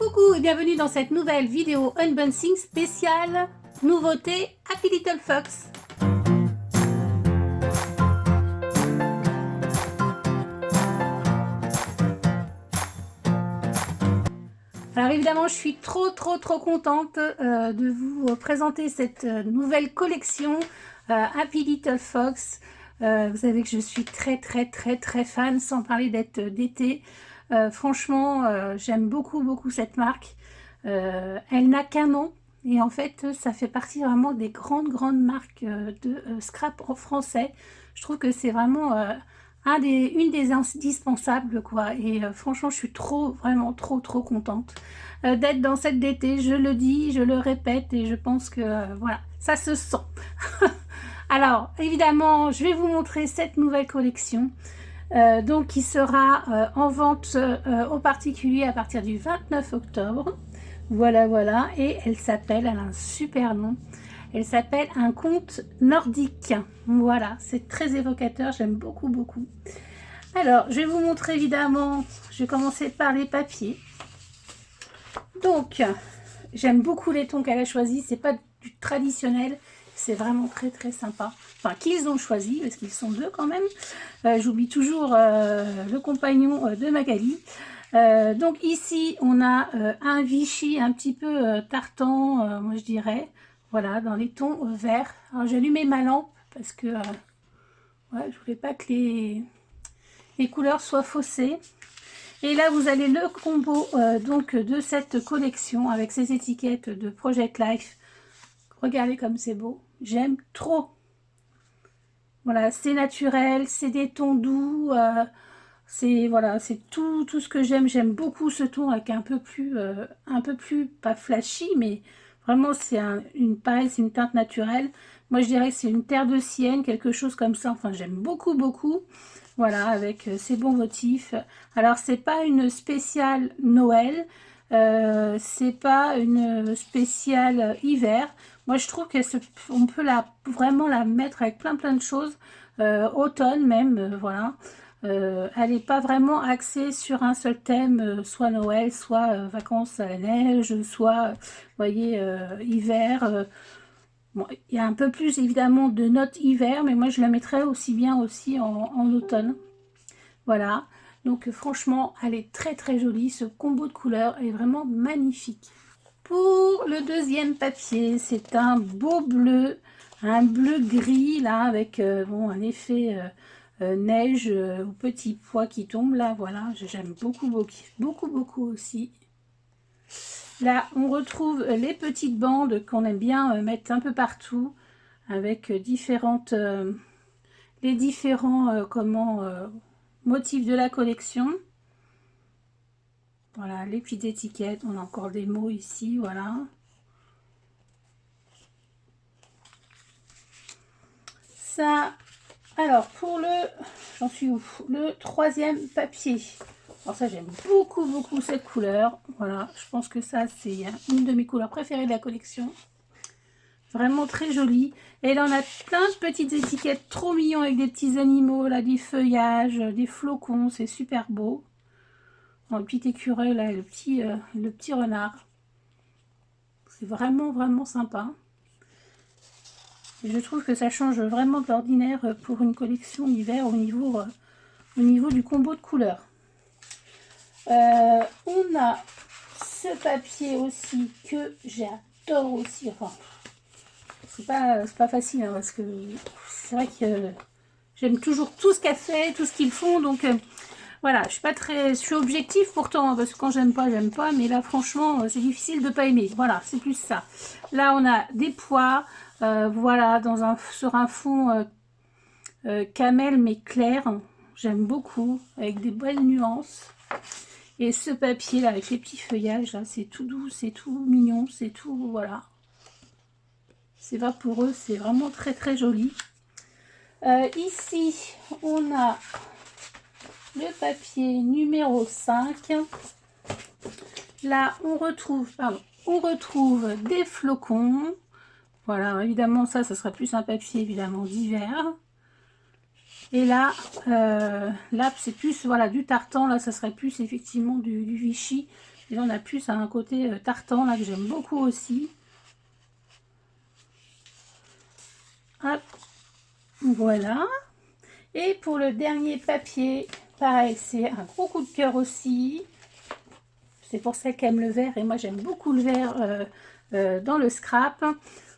Coucou et bienvenue dans cette nouvelle vidéo unboxing spéciale nouveauté Happy Little Fox. Alors évidemment, je suis trop contente de vous présenter cette nouvelle collection Happy Little Fox. Vous savez que je suis très fan, sans parler d'être d'été. Franchement, j'aime beaucoup cette marque. Elle n'a qu'un nom et en fait, ça fait partie vraiment des grandes marques de scrap en français. Je trouve que c'est vraiment une des indispensables, quoi. Et franchement, je suis vraiment trop contente d'être dans cette d'été. Je le dis, je le répète et je pense que voilà, ça se sent. Alors, évidemment, je vais vous montrer cette nouvelle collection. Donc qui sera en vente aux particuliers à partir du 29 octobre. Voilà, et elle a un super nom. Elle s'appelle Un conte nordique. Voilà, c'est très évocateur, j'aime beaucoup. Alors, je vais vous montrer évidemment, je vais commencer par les papiers. Donc, j'aime beaucoup les tons qu'elle a choisis, c'est pas du traditionnel, c'est vraiment très sympa. Enfin, qu'ils ont choisi, parce qu'ils sont deux quand même. J'oublie toujours le compagnon de Magali. Donc ici, on a un Vichy un petit peu tartan, moi je dirais. Voilà, dans les tons verts. Alors j'ai allumé ma lampe, parce que ouais, je voulais pas que les couleurs soient faussées. Et là, vous avez le combo donc de cette collection, avec ces étiquettes de Project Life. Regardez comme c'est beau, j'aime trop. Voilà, c'est naturel, c'est des tons doux, c'est voilà, c'est tout ce que j'aime beaucoup ce ton avec un peu plus, pas flashy, mais vraiment c'est pareil, c'est une teinte naturelle. Moi je dirais que c'est une terre de sienne, quelque chose comme ça, enfin j'aime beaucoup. Voilà, avec ces bons motifs. Alors c'est pas une spéciale Noël, c'est pas une spéciale hiver. Moi je trouve on peut vraiment la mettre avec plein de choses, automne même, voilà. Elle n'est pas vraiment axée sur un seul thème, soit Noël, soit vacances à la neige, soit, vous voyez, hiver. Bon, il y a un peu plus évidemment de notes hiver, mais moi je la mettrais aussi bien aussi en automne. Voilà, donc franchement, elle est très jolie. Ce combo de couleurs est vraiment magnifique. Pour le deuxième papier, c'est un beau bleu, un bleu gris là, avec bon, un effet neige aux petits pois qui tombent là. Voilà, j'aime beaucoup aussi. Là, on retrouve les petites bandes qu'on aime bien mettre un peu partout, avec les différents motifs de la collection. Voilà, les petites étiquettes, on a encore des mots ici, voilà. Ça, alors pour j'en suis où? Le troisième papier. Alors ça, j'aime beaucoup cette couleur. Voilà, je pense que ça, c'est une de mes couleurs préférées de la collection. Vraiment très jolie. Et là, on a plein de petites étiquettes trop mignons avec des petits animaux, là, des feuillages, des flocons, c'est super beau. Le petit écureuil, là, le petit renard. C'est vraiment sympa. Et je trouve que ça change vraiment de l'ordinaire pour une collection hiver au niveau du combo de couleurs. On a ce papier aussi que j'adore aussi. Enfin, c'est pas facile, hein, parce que c'est vrai que j'aime toujours tout ce qu'elle fait, tout ce qu'ils font, donc voilà, je suis objective pourtant, hein, parce que quand j'aime pas, mais là franchement c'est difficile de pas aimer. Voilà, c'est plus ça. Là on a des pois, voilà, sur un fond camel mais clair. J'aime beaucoup, avec des belles nuances. Et ce papier là avec les petits feuillages, c'est tout doux, c'est tout mignon, c'est tout, voilà. C'est vaporeux, c'est vraiment très joli. Ici, on a le papier numéro 5. Là, on retrouve des flocons. Voilà, évidemment, ça sera plus un papier, évidemment, d'hiver. Et là, c'est plus, voilà, du tartan. Là, ça serait plus, effectivement, du Vichy. Et là, on a plus un côté tartan, là, que j'aime beaucoup aussi. Hop, voilà. Et pour le dernier papier, pareil, c'est un gros coup de cœur aussi. C'est pour ça qu'elle aime le vert et moi j'aime beaucoup le vert dans le scrap.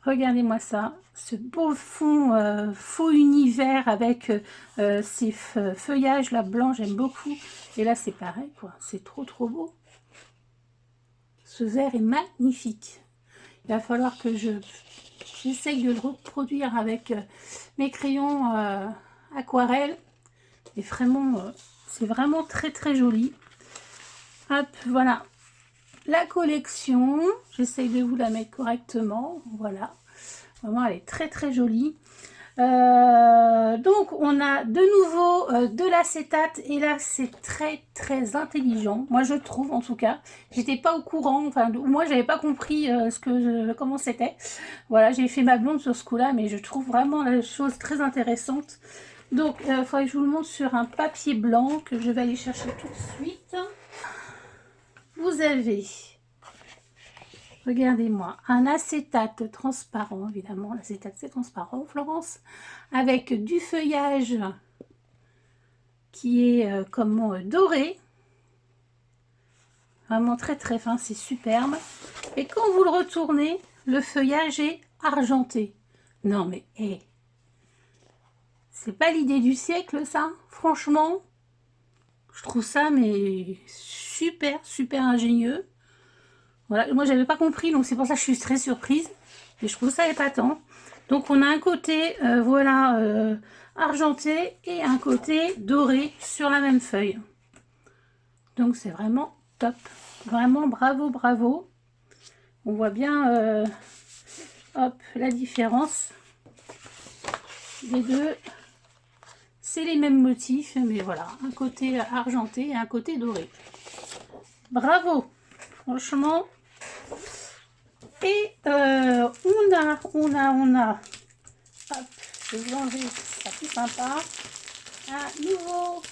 Regardez-moi ça, ce beau fond faux univers avec ces feuillages là blancs, j'aime beaucoup. Et là c'est pareil quoi, c'est trop beau. Ce vert est magnifique. Il va falloir que j'essaye de le reproduire avec mes crayons aquarelle. Et vraiment, c'est vraiment très joli. Hop, voilà la collection. J'essaye de vous la mettre correctement. Voilà, vraiment elle est très jolie. Donc on a de nouveau de l'acétate et là c'est très intelligent. Moi je trouve en tout cas. J'étais pas au courant, enfin moi j'avais pas compris comment c'était. Voilà, j'ai fait ma blonde sur ce coup-là, mais je trouve vraiment la chose très intéressante. Donc il faudrait que je vous le montre sur un papier blanc que je vais aller chercher tout de suite. Vous avez, regardez-moi, un acétate transparent, évidemment, l'acétate c'est transparent, Florence, avec du feuillage qui est doré, vraiment très fin, c'est superbe. Et quand vous le retournez, le feuillage est argenté. Non mais, c'est pas l'idée du siècle ça, franchement. Je trouve ça mais super ingénieux. Voilà, moi j'avais pas compris, donc c'est pour ça que je suis très surprise. Et je trouve ça épatant. Donc on a un côté voilà argenté et un côté doré sur la même feuille. Donc c'est vraiment top. Vraiment bravo. On voit bien hop la différence des deux. C'est les mêmes motifs, mais voilà, un côté argenté et un côté doré. Bravo, franchement. Et on a, hop, je vais vous enlever, c'est plus sympa, un nouveau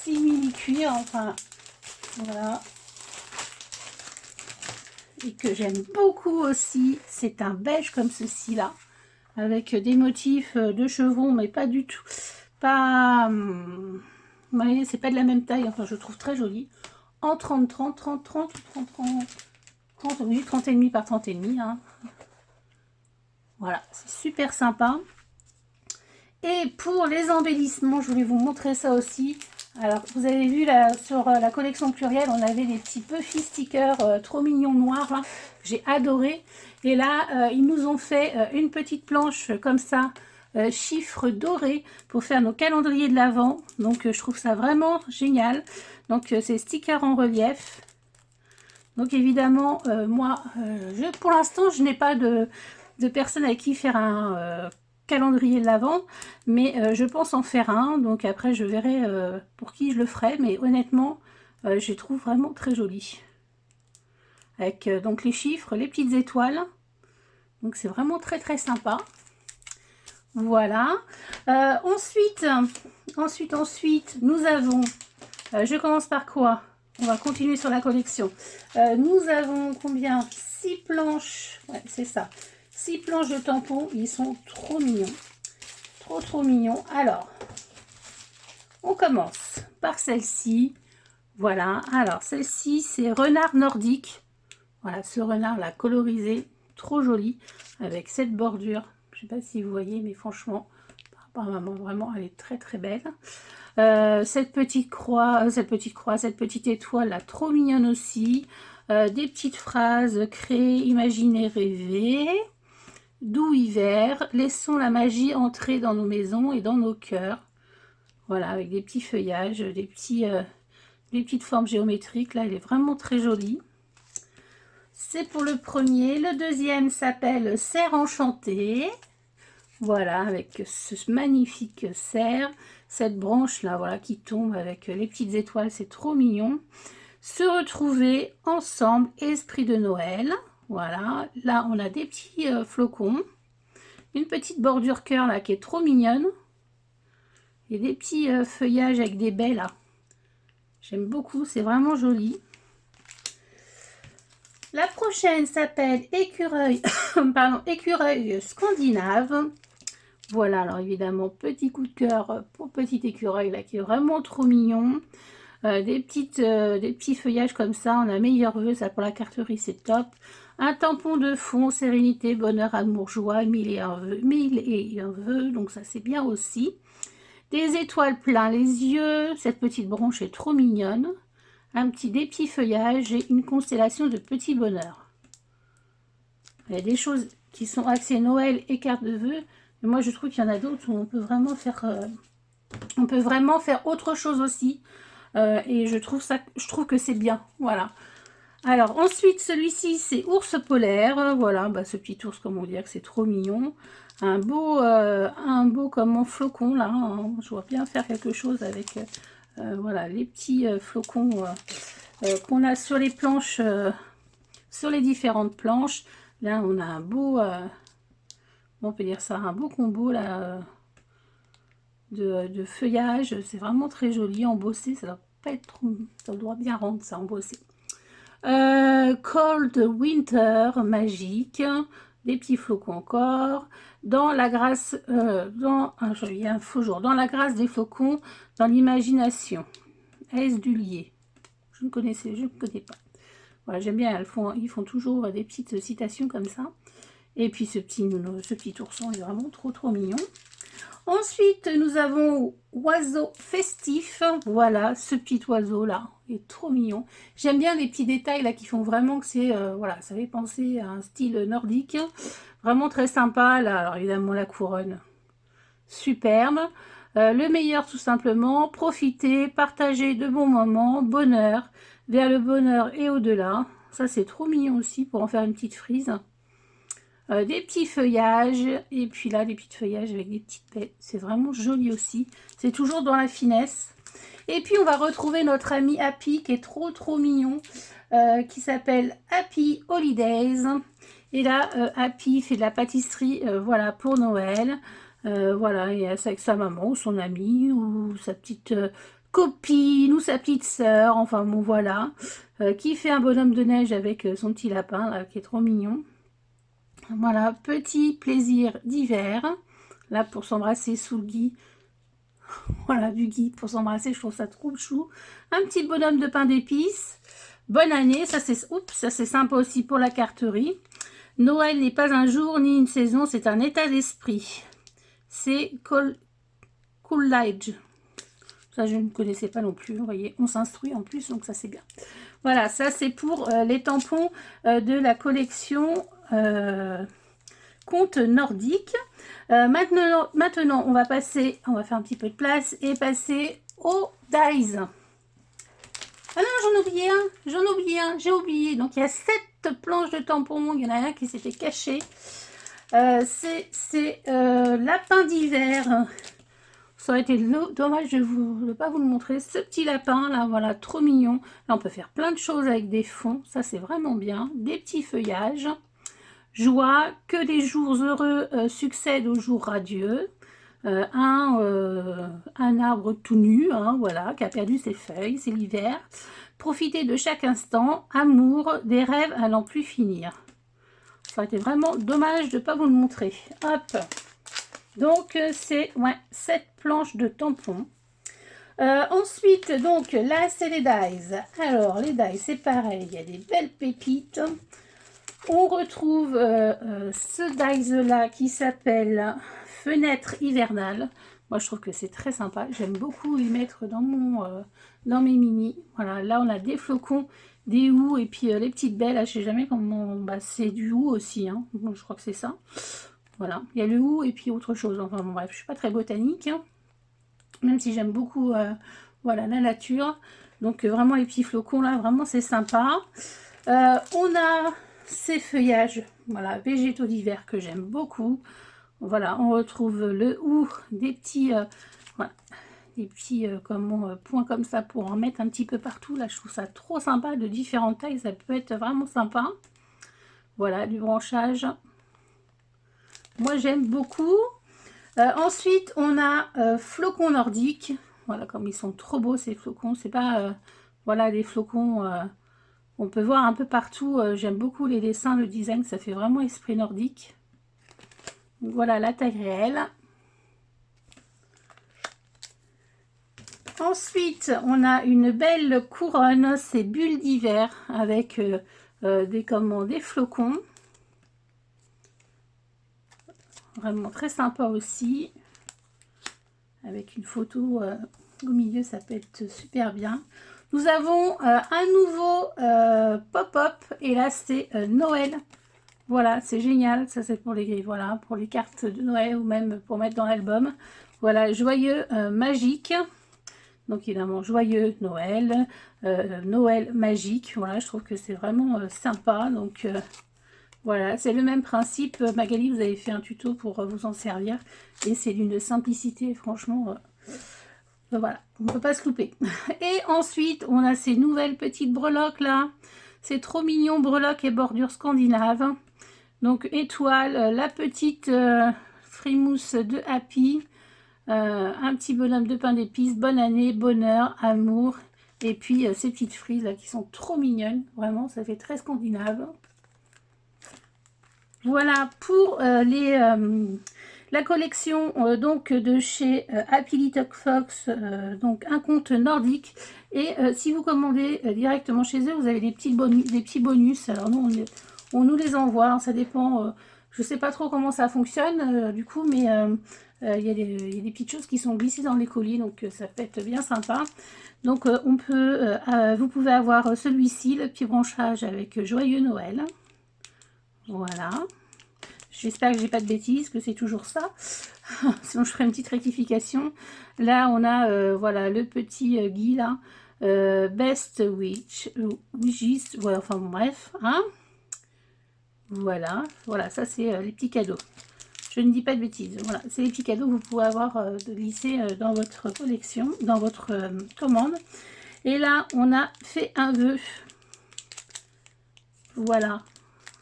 simili-cuir, enfin, voilà, et que j'aime beaucoup aussi, c'est un beige comme ceci là, avec des motifs de chevrons, mais pas du tout, pas, vous voyez, c'est pas de la même taille, enfin je trouve très joli, en 30, oui, 30,5 par 30,5, hein. Voilà, c'est super sympa. Et pour les embellissements, je voulais vous montrer ça aussi. Alors, vous avez vu là, sur la collection plurielle, on avait des petits Puffy stickers trop mignons noirs, là. J'ai adoré. Et là, ils nous ont fait une petite planche comme ça, chiffres dorés, pour faire nos calendriers de l'Avent. Donc, je trouve ça vraiment génial. Donc, c'est stickers en relief. Donc, évidemment, moi, pour l'instant, je n'ai pas de personnes avec qui faire un calendrier de l'Avent, mais je pense en faire un, donc après je verrai pour qui je le ferai, mais honnêtement je les trouve vraiment très jolis avec donc les chiffres, les petites étoiles, donc c'est vraiment très sympa. Voilà. Ensuite nous avons je commence par quoi? On va continuer sur la collection. Nous avons combien? 6 planches, ouais, c'est ça, 6 planches de tampons, ils sont trop mignons. Trop mignons. Alors, on commence par celle-ci. Voilà, alors celle-ci, c'est renard nordique. Voilà, ce renard là colorisé, trop joli, avec cette bordure. Je sais pas si vous voyez, mais franchement, par maman, vraiment, elle est très belle. Cette petite croix, cette petite étoile là, trop mignonne aussi. Des petites phrases, créer, imaginer, rêver. Doux hiver, laissons la magie entrer dans nos maisons et dans nos cœurs. Voilà, avec des petits feuillages, des petites formes géométriques. Là, elle est vraiment très jolie. C'est pour le premier. Le deuxième s'appelle Cerf enchanté. Voilà, avec ce magnifique cerf. Cette branche là, voilà, qui tombe avec les petites étoiles. C'est trop mignon. Se retrouver ensemble, esprit de Noël. Voilà, là on a des petits flocons, une petite bordure cœur là qui est trop mignonne, et des petits feuillages avec des baies là. J'aime beaucoup, c'est vraiment joli. La prochaine s'appelle écureuil, pardon, écureuil scandinave. Voilà, alors évidemment, petit coup de cœur pour petit écureuil là qui est vraiment trop mignon. Des petits feuillages comme ça, on a meilleur vœu, ça pour la carterie c'est top. Un tampon de fond, sérénité, bonheur, amour, joie, 1001 vœux, donc ça c'est bien aussi. Des étoiles plein les yeux, cette petite branche est trop mignonne. Des petits feuillages et une constellation de petits bonheurs. Il y a des choses qui sont axées Noël et carte de vœux, mais moi je trouve qu'il y en a d'autres où on peut vraiment faire autre chose aussi. Et je trouve que c'est bien, voilà. Alors ensuite celui-ci c'est ours polaire, voilà, bah, ce petit ours comme on dit que c'est trop mignon, un beau comme en flocon là, hein. Je vois bien faire quelque chose avec voilà les petits flocons qu'on a sur les planches, sur les différentes planches. Là on a un beau, on peut dire ça, un beau combo là de feuillage, c'est vraiment très joli, embossé, ça doit pas être trop, ça doit bien rendre ça embossé. Cold Winter magique, des petits flocons encore, dans la grâce, il y a un faux jour, dans la grâce des flocons, dans l'imagination. Est-ce du lié? Je ne connais pas. Voilà, j'aime bien, ils font toujours des petites citations comme ça. Et puis ce petit ourson est vraiment trop mignon. Ensuite, nous avons oiseau festif. Voilà, ce petit oiseau là est trop mignon. J'aime bien les petits détails là qui font vraiment que c'est voilà, ça fait penser à un style nordique. Vraiment très sympa. Là, alors évidemment la couronne, superbe. Le meilleur tout simplement, profiter, partager de bons moments, bonheur, vers le bonheur et au-delà. Ça c'est trop mignon aussi pour en faire une petite frise. Des petits feuillages, et puis là des petits feuillages avec des petites baies, c'est vraiment joli aussi, c'est toujours dans la finesse. Et puis on va retrouver notre ami Happy qui est trop mignon, qui s'appelle Happy Holidays. Et là Happy fait de la pâtisserie, voilà, pour Noël, voilà, et avec sa maman ou son ami ou sa petite copine ou sa petite sœur, enfin bon voilà, qui fait un bonhomme de neige avec son petit lapin là qui est trop mignon. Voilà, petit plaisir d'hiver. Là, pour s'embrasser sous le gui. Voilà, du gui pour s'embrasser, je trouve ça trop chou. Un petit bonhomme de pain d'épices. Bonne année, ça c'est sympa aussi pour la carterie. Noël n'est pas un jour ni une saison, c'est un état d'esprit. C'est Coolidge. Ça, je ne connaissais pas non plus. Vous voyez, on s'instruit en plus, donc ça c'est bien. Voilà, ça c'est pour les tampons de la collection conte nordique. Maintenant, on va faire un petit peu de place et passer aux dies. Ah non, j'en oubliais un, j'ai oublié. Donc il y a 7 planches de tampons, il y en a un qui s'était caché. C'est lapin d'hiver. Ça aurait été dommage de ne pas vous le montrer. Ce petit lapin là, voilà, trop mignon. Là, on peut faire plein de choses avec des fonds. Ça, c'est vraiment bien. Des petits feuillages. Joie, que des jours heureux succèdent aux jours radieux. Un arbre tout nu, hein, voilà, qui a perdu ses feuilles, c'est l'hiver. Profitez de chaque instant. Amour, des rêves à n'en plus finir. Ça aurait été vraiment dommage de ne pas vous le montrer. Hop. Donc, c'est 7 planches de tampons. Ensuite, donc, là, c'est les dies. Alors, les dies, c'est pareil. Il y a des belles pépites. On retrouve ce dies-là qui s'appelle Fenêtre hivernale. Moi, je trouve que c'est très sympa. J'aime beaucoup les mettre dans mes mini. Voilà, là, on a des flocons, des houx et puis les petites belles. Là, je sais jamais comment... Bah, c'est du houx aussi, hein. Donc, je crois que c'est ça. Voilà, il y a le houx et puis autre chose. Enfin bon, bref, je suis pas très botanique, hein, même si j'aime beaucoup voilà, la nature. Donc vraiment les petits flocons là, vraiment c'est sympa. On a ces feuillages, voilà, végétaux d'hiver que j'aime beaucoup. Voilà, on retrouve le houx, des petits, voilà, des petits points comme ça pour en mettre un petit peu partout. Là, je trouve ça trop sympa, de différentes tailles, ça peut être vraiment sympa. Voilà, du branchage. Moi, j'aime beaucoup. Ensuite, on a flocons nordiques. Voilà, comme ils sont trop beaux ces flocons. C'est pas voilà des flocons On peut voir un peu partout, j'aime beaucoup les dessins, le design, ça fait vraiment esprit nordique. Donc voilà la taille réelle. Ensuite, on a une belle couronne, c'est bulles d'hiver avec des flocons. Vraiment très sympa aussi. Avec une photo au milieu, ça peut être super bien. Nous avons un nouveau pop-up et là c'est Noël. Voilà, c'est génial. Ça c'est pour les, voilà, pour les cartes de Noël ou même pour mettre dans l'album. Voilà, joyeux magique. Donc évidemment, joyeux Noël, Noël magique. Voilà, je trouve que c'est vraiment sympa. Donc voilà, c'est le même principe. Magali, vous avez fait un tuto pour vous en servir. Et c'est d'une simplicité, franchement, voilà, on ne peut pas se louper. Et ensuite, on a ces nouvelles petites breloques là. C'est trop mignon, breloques et bordures scandinaves. Donc étoile, la petite frimousse de Happy. Un petit bonhomme de pain d'épices, bonne année, bonheur, amour. Et puis ces petites frises là qui sont trop mignonnes. Vraiment, ça fait très scandinave. Voilà pour la collection donc de chez Happy Little Fox, donc un conte nordique. Et si vous commandez directement chez eux, vous avez des petits bonus. Alors nous, on nous les envoie, ça dépend. Je sais pas trop comment ça fonctionne du coup, mais il y a des petites choses qui sont glissées dans les colis, donc ça peut être bien sympa. Donc vous pouvez avoir celui-ci, le petit branchage avec Joyeux Noël. Voilà. J'espère que j'ai pas de bêtises, que c'est toujours ça. Sinon, je ferai une petite rectification. Là, on a voilà le petit Guy là. Best Wishes. Voilà, enfin bon, bref. Hein, voilà, ça c'est les petits cadeaux. Je ne dis pas de bêtises. Voilà, c'est les petits cadeaux que vous pouvez avoir de glisser dans votre collection, dans votre commande. Et là, on a fait un vœu. Voilà.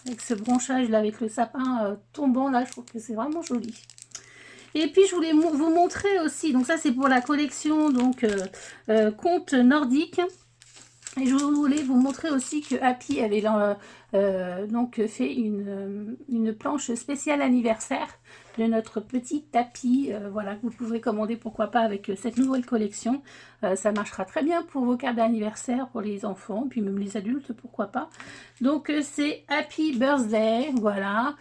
Avec ce branchage là, avec le sapin tombant là, je trouve que c'est vraiment joli. Et puis je voulais vous montrer aussi, donc ça c'est pour la collection donc conte nordique. Et je voulais vous montrer aussi que Happy avait donc fait une planche spéciale anniversaire de notre petit tapis, voilà, que vous pouvez commander pourquoi pas avec cette nouvelle collection. Ça marchera très bien pour vos cartes d'anniversaire, pour les enfants, puis même les adultes, pourquoi pas. Donc c'est Happy Birthday, voilà.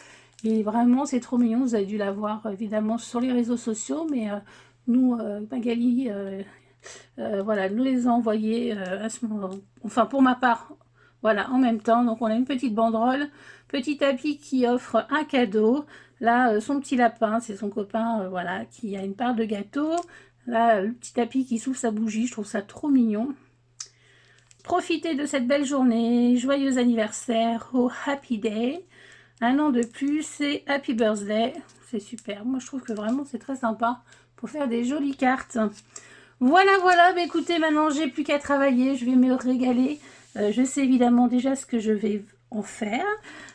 Et vraiment c'est trop mignon, vous avez dû la voir évidemment sur les réseaux sociaux, mais nous, Magali, voilà, nous les a envoyés à ce moment, enfin pour ma part, voilà, en même temps. Donc on a une petite banderole, petit tapis qui offre un cadeau. Là, son petit lapin, c'est son copain, voilà, qui a une part de gâteau. Là, le petit tapis qui souffle sa bougie, je trouve ça trop mignon. Profitez de cette belle journée, joyeux anniversaire, au Happy Day. Un an de plus et Happy Birthday, c'est super. Moi, je trouve que vraiment, c'est très sympa pour faire des jolies cartes. Voilà, bah, écoutez, maintenant, j'ai plus qu'à travailler, je vais me régaler. Je sais évidemment déjà ce que je vais en faire.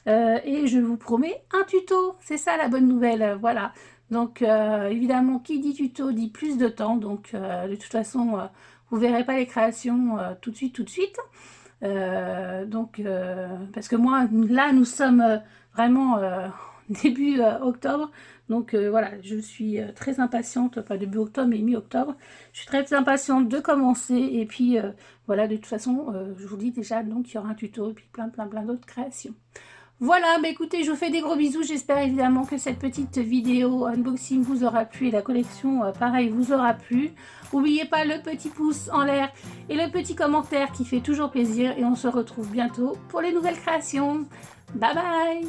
Et je vous promets un tuto, c'est ça la bonne nouvelle, voilà. Donc, évidemment, qui dit tuto dit plus de temps. Donc, de toute façon, vous verrez pas les créations tout de suite. Parce que moi, là, nous sommes vraiment début octobre. Donc voilà, je suis très impatiente, pas début octobre mais mi-octobre. Je suis très impatiente de commencer. Et puis voilà, de toute façon, je vous dis déjà, donc il y aura un tuto et puis plein d'autres créations. Voilà, bah écoutez, je vous fais des gros bisous. J'espère évidemment que cette petite vidéo unboxing vous aura plu et la collection, pareil, vous aura plu. N'oubliez pas le petit pouce en l'air et le petit commentaire qui fait toujours plaisir. Et on se retrouve bientôt pour les nouvelles créations. Bye bye!